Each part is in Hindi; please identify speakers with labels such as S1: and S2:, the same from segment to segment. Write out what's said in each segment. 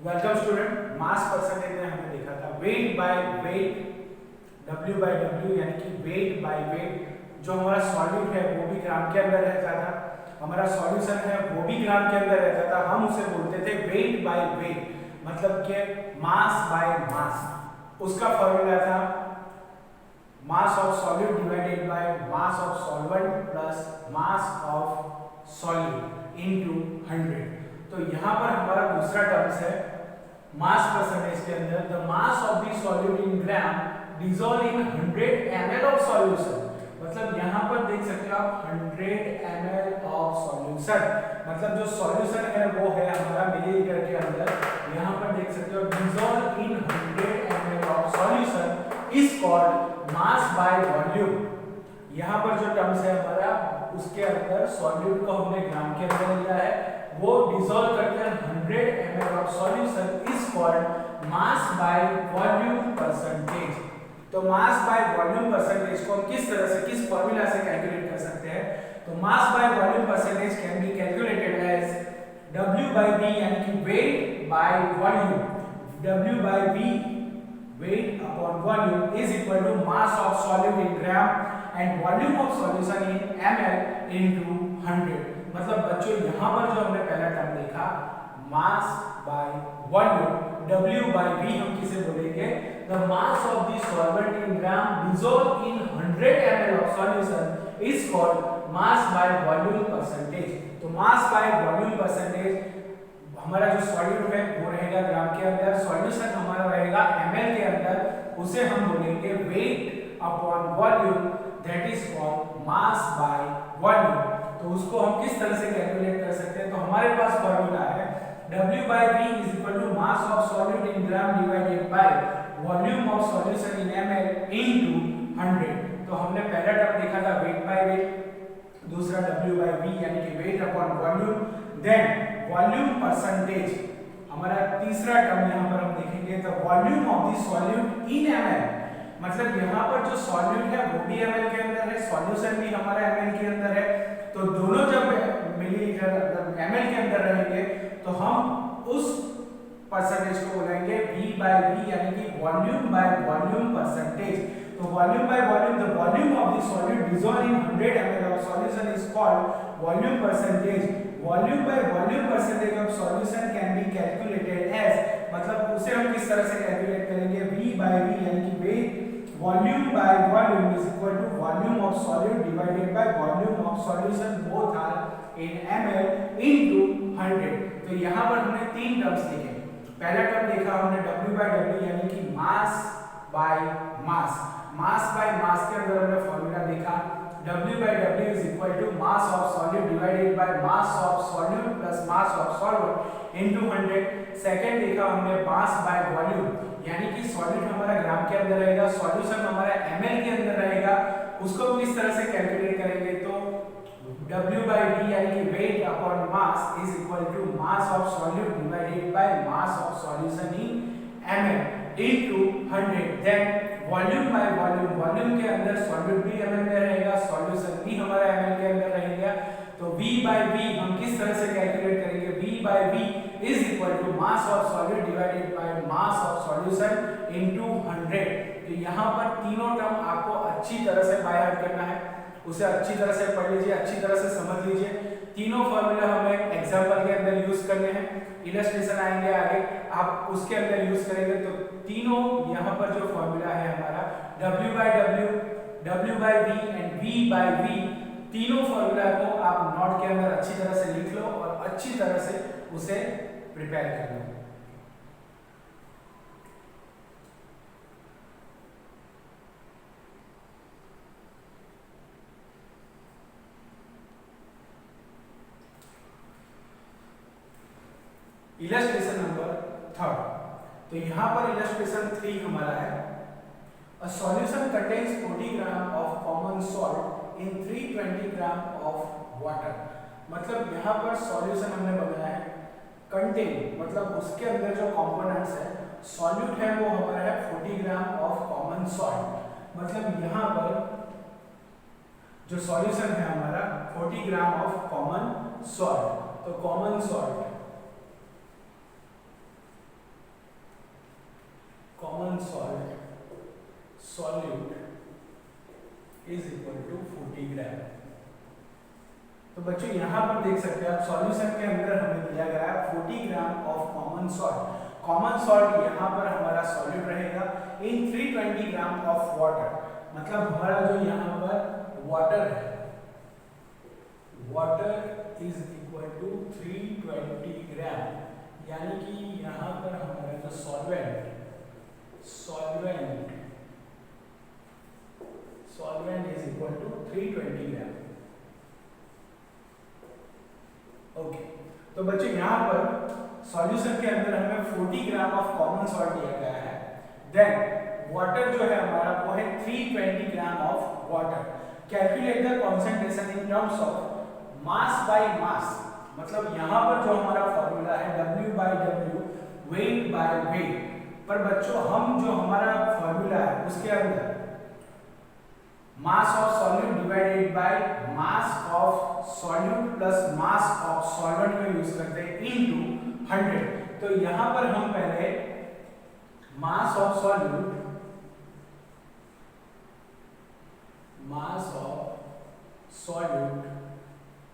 S1: Welcome student. मास परसेंटेज में हमने देखा था weight by weight, W by W, यानी कि वेट बाय वेट। जो हमारा सॉल्यूट है वो भी ग्राम के अंदर रहता था, हमारा सॉल्यूशन है वो भी ग्राम के अंदर रहता था। हम उसे बोलते थे वेट बाय वेट, मतलब कि मास बाय मास। उसका फॉर्मूला था मास of solute divided by mass of solvent plus mass of solute into 100। तो यहाँ पर हमारा दूसरा टर्म्स है मास परसेंटेज के अंदर, the mass of the solute in gram dissolve in 100 ml of solution. मतलब यहाँ पर देख सकते हो आप 100 ml ऑफ सॉल्यूशन, मतलब जो सॉल्यूशन है वो है हमारा मिलीलीटर के अंदर। यहाँ पर देख सकते हो dissolve in 100 ml of solution is called mass by volume. यहाँ पर जो टर्म्स है हमारा उसके अंदर सॉल्यूट को हमने ग्राम के अंदर लिया है, वो डिसॉल्व करके 100 ml of solution is called mass by volume percentage. तो मास बाय वॉल्यूम परसेंटेज को हम किस तरह से, किस फॉर्मूला से कैलकुलेट कर सकते हैं? तो mass by volume percentage can be calculated as W by V, यानी कि weight by volume. W by V, weight upon volume, is equal to mass of solute in gram and volume of solution in ml into 100। मतलब बच्चों यहाँ पर जो हमने पहला टर्म देखा मास by volume, W by V हम किसे बोलेंगे? The mass of the solvent in gram dissolved in 100 ml of solution is called mass by volume percentage। तो mass by volume percentage हमारा जो सॉल्यूट है वो रहेगा ग्राम के अंदर, सॉल्यूशन हमारा रहेगा ml के अंदर, उसे हम बोलेंगे wait upon volume, that is called mass by volume. तो उसको हम किस तरह से कैलकुलेट कर सकते हैं? तो हमारे पास फॉर्मूला है W by V is equal to mass of solute in gram divided by volume of solution in ml into 100। तो हमने पहला टर्म देखा था वेट बाय वेट, दूसरा W by V यानी कि weight upon volume, then volume percentage. हमारा तीसरा टर्म यहाँ पर हम देखेंगे तो volume of the solute in ml, मतलब यहाँ पर जो सॉल्यूट है वो भी ml के अंदर है, सॉल्यूशन भी हमारा ml के अंदर है। तो दोनों जब मिलीलीटर ml के अंदर रहेंगे तो हम उस परसेंटेज को बोलेंगे V by V, यानी कि वॉल्यूम बाय वॉल्यूम परसेंटेज। तो volume by volume, the volume of the solute dissolve in 100 ml of solution is called volume percentage. Volume by volume percentage of solution can be calculated as, मतलब उसे हम किस तरह से कैलकुलेट करेंगे? V by V, यानी कि weight volume by volume is equal to volume of solute divided by volume of solution, both are in ml into 100। तो यहाँ पर हमने तीन टर्म्स देखे। पहला टर्म देखा हमने W by W, यानी कि मास बाय मास। मास बाय मास के अंदर हमने फॉर्मूला देखा W by W is equal to mass of solute divided by mass of solute plus mass of solvent into 100। Second देखा हमने मास बाय वॉल्यूम, यानी कि सॉल्यूट हमारा ग्राम के अंदर रहेगा, सॉल्यूशन हमारा ml के अंदर रहेगा, उसको हम इस तरह से कैलकुलेट करेंगे तो W by V यानी कि weight upon mass is equal to mass of solute divided by mass of solution in ml into 100। Then volume by volume, volume के अंदर सॉल्यूट भी ml में रहेगा, सॉल्यूशन भी हमारा ml के अंदर रहेगा। तो V by V हम किस तरह से कैलकुलेट करेंगे? V by V is equal to mass of solute divided by mass of solution into 100। तो यहाँ पर तीनों टर्म आपको अच्छी तरह से बाय हार्ट करना है, उसे अच्छी तरह से पढ़ लीजिए, अच्छी तरह से समझ लीजिए। तीनों फॉर्मूला हमें एग्जांपल के अंदर यूज करने हैं, इलस्ट्रेशन आएंगे आगे, आप उसके अंदर यूज करेंगे। तो तीनों यहाँ पर जो फॉर्मूला है हमारा W by W, W by V and V by V, तीनों फॉर्मूला को आप नोट के अंदर अच्छी तरह से लिख लो और अच्छी तरह से उसे प्रिपेयर कर लो। Illustration number 3। तो यहाँ पर इलस्ट्रेशन 3 हमारा है a solution contains 40 gram of common salt in 320 gram of water. मतलब यहाँ पर सॉल्यूशन हमने बनाया है कंटेन, मतलब उसके अंदर जो कंपोनेंट्स है सॉल्यूट है वो हमारा है 40 ग्राम ऑफ कॉमन सॉल्ट। मतलब यहाँ पर जो सॉल्यूशन है हमारा 40 ग्राम ऑफ कॉमन सॉल्ट। तो कॉमन सॉल्ट ग्राम। तो बच्चों यहाँ पर देख सकते हैं आप सॉल्यूशन के अंदर हमें दिया गया है 40 gram of common salt. Common salt यहाँ पर हमारा सॉल्यूट रहेगा इन 320 ग्राम ऑफ वाटर। मतलब हमारा जो यहाँ पर वाटर है, water is equal to 320 gram, यानी कि यहाँ पर हमारा जो solvent is equal to 320 gram. Okay, तो बच्चों यहाँ पर सॉल्यूशन के अंदर हमें 40 ग्राम ऑफ कॉमन सॉल्ट दिया गया है। देन वाटर जो है हमारा वो है 320 gram of water. Calculate the concentration in terms of mass by mass. मतलब यहाँ पर जो हमारा फॉर्मूला है W by W, weight by weight. पर बच्चों हम जो हमारा फॉर्मूला है उसके अंदर mass of solute divided by mass of solute plus mass of solvent का यूज करते हैं इनटू 100। तो यहां पर हम पहले mass of solute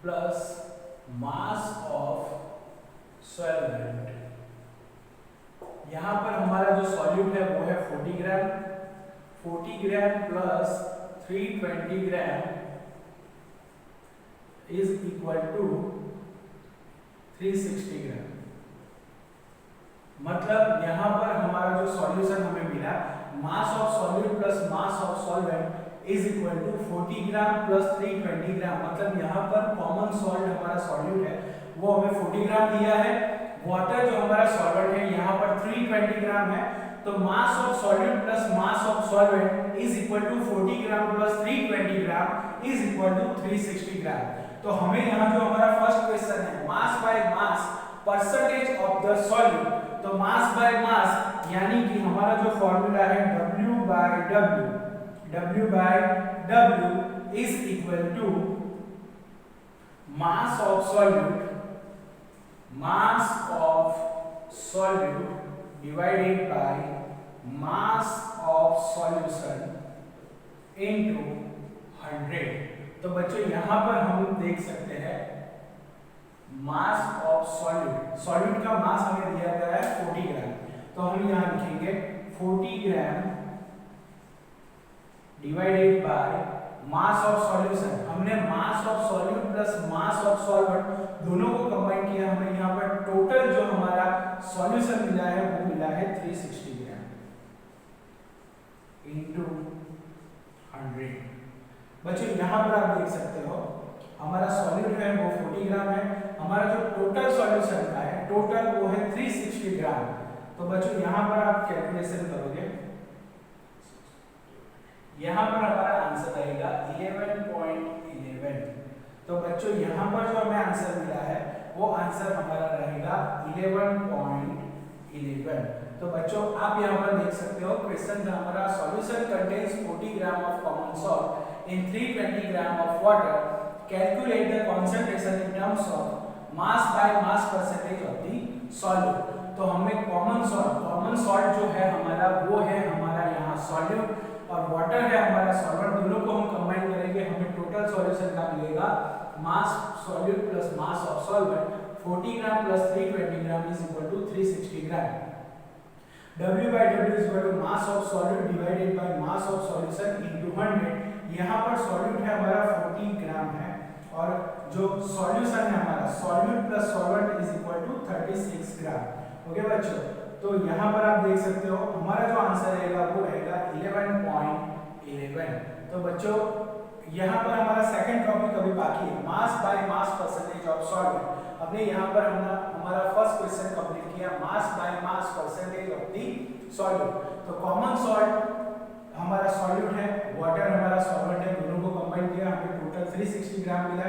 S1: plus mass of solvent, यहां पर हमारा जो सॉल्यूट है वो है 40 gram plus 320 gram is equal to 360 gram. मतलब यहां पर हमारा जो सॉल्यूशन हमें मिला, mass of solute plus mass of solvent is equal to 40 gram plus 320 gram. मतलब यहां पर कॉमन सॉल्ट हमारा सॉल्यूट है वो हमें 40 ग्राम दिया है, वाटर जो हमारा सॉल्वेंट है यहाँ पर 320 ग्राम है। तो mass of solute plus mass of solvent is equal to 40 gram plus 320 gram is equal to 360 gram. तो हमें यहाँ जो हमारा फर्स्ट क्वेश्चन है mass by mass percentage of the solute, तो मास बाय मास यानी कि हमारा जो फॉर्मूला है W by W is equal to mass of solute divided by mass of solution into 100। तो बच्चों यहाँ पर हम देख सकते हैं मास ऑफ सॉल्यूट का मास हमें दिया गया है 40 ग्राम। तो हम यहाँ लिखेंगे 40 gram divided by mass of solution. हमने mass of solute plus mass of solvent दोनों को कंबाइन किया, हमें यहाँ पर टोटल जो हमारा सॉल्यूशन मिला है वो मिला है 360 ग्राम इनटू 100। बच्चों यहाँ पर आप देख सकते हो हमारा सॉल्यूट है वो 40 ग्राम है, हमारा जो टोटल सॉल्यूशन का है टोटल वो है 360 ग्राम। तो बच्चों यहाँ पर आप कैलकुलेशन करोगे, यहाँ पर हमारा आंसर रहेगा 11.11। तो बच्चों यहाँ पर जो हमें आंसर मिला है वो आंसर हमारा रहेगा 11.11। तो बच्चों आप यहाँ पर देख सकते हो क्वेश्चन में हमारा solution contains 40 gram of common salt in 320 gram of water. Calculate the concentration in terms of mass by mass percentage of the solute. तो हमें कॉमन सॉल्ट जो है हमारा वो है हमारा यहाँ सॉल्यूट और वाटर है हमारा सॉल्वेंट, दोनों को हम कंबाइन करेंगे हमें टोटल सॉल्यूशन का मिलेगा mass solute plus mass of solvent 40 gram plus 320 gram is equal to 360 gram. W by W is equal to mass of solute divided by mass of solution into 100। यहाँ पर सॉल्यूट है हमारा 40 ग्राम है और जो सॉल्यूशन है हमारा solute plus solvent is equal to 36 gram. Okay बच्चों, तो यहाँ पर आप देख सकते हो हमारा जो आंसर रहेगा वो रहेगा 11.11। तो बच्चों यहाँ पर हमारा सेकंड टॉपिक अभी बाकी है mass by mass percentage of solvent. हमने यहाँ पर हमारा फर्स्ट क्वेश्चन कंप्लीट किया मास by mass percentage of the solute. तो कॉमन सॉल्ट हमारा सॉल्यूट है, वाटर हमारा सॉल्वेंट है, दोनों को कंबाइन किया हमें टोटल 360 ग्राम मिला।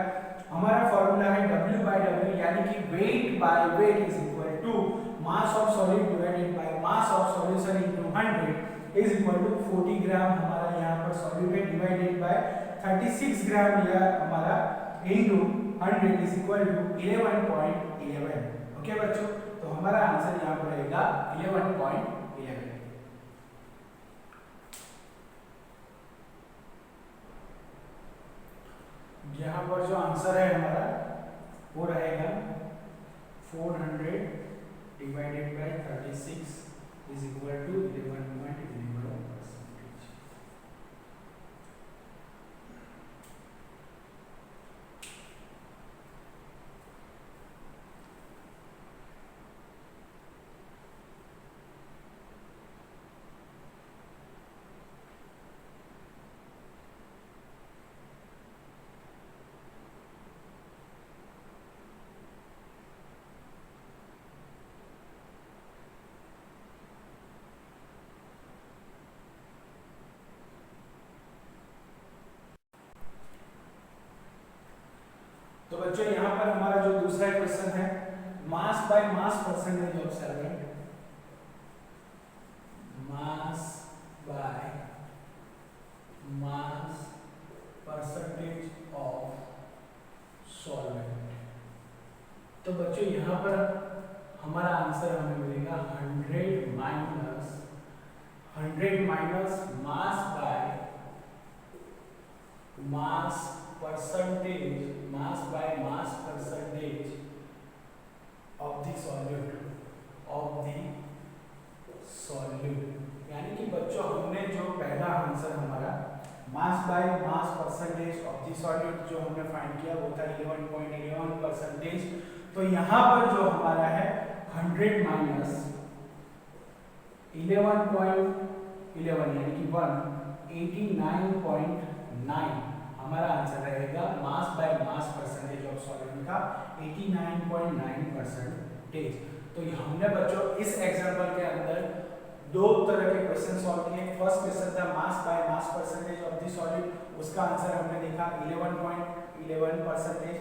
S1: हमारा फॉर्मूला है W बाय W यानी कि weight by weight is equal to mass of solute divided by mass of solution into 100 is equal to 40 gram हमारा यहाँ पर सॉल्यूट है डिवाइडेड बाय 36 ग्राम लिया हमारा into 100 is equal to 11.11। Okay बच्चों, तो हमारा आंसर यहाँ पर रहेगा 11.11। यहाँ पर जो आंसर है हमारा वो रहेगा 400 divided by 36 is equal to 11.11%। तो बच्चों यहाँ पर हमारा जो दूसरा क्वेश्चन है, mass by mass percentage of solvent, mass by mass percentage of solvent. तो बच्चों यहाँ पर हमारा आंसर हमें मिलेगा 100 minus mass by mass percentage of the solute. यानी कि बच्चों हमने जो पहला आंसर हमारा मास by mass percentage of the solute जो हमने फाइंड किया वो था 11.11%। तो यहाँ पर जो हमारा है 100 माइनस 11.11 यानी कि 89.9 हमारा आंसर रहेगा मास by mass percentage of solvent का 89.9%। तो हमने बच्चों इस एग्जांपल के अंदर दो तरह के क्वेश्चन सॉल्व किए। फर्स्ट क्वेश्चन था मास by mass percentage of the solid, उसका आंसर हमने देखा 11.11%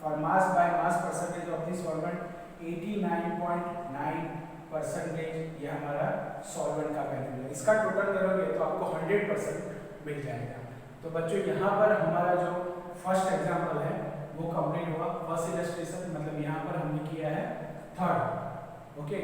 S1: और मास by mass percentage of the solvent 89.9%। ये हमारा सॉल्वेंट का वैल्यू है। इसका टोटल करोगे तो आपको 100% मिल जाएगा। तो बच्चों यहाँ पर हमारा जो फर्स्ट एग्जांपल है वो कंप्लीट हुआ। फर्स्ट इलस्ट्रेशन मतलब यहाँ पर हमने किया है थर्ड। ओके,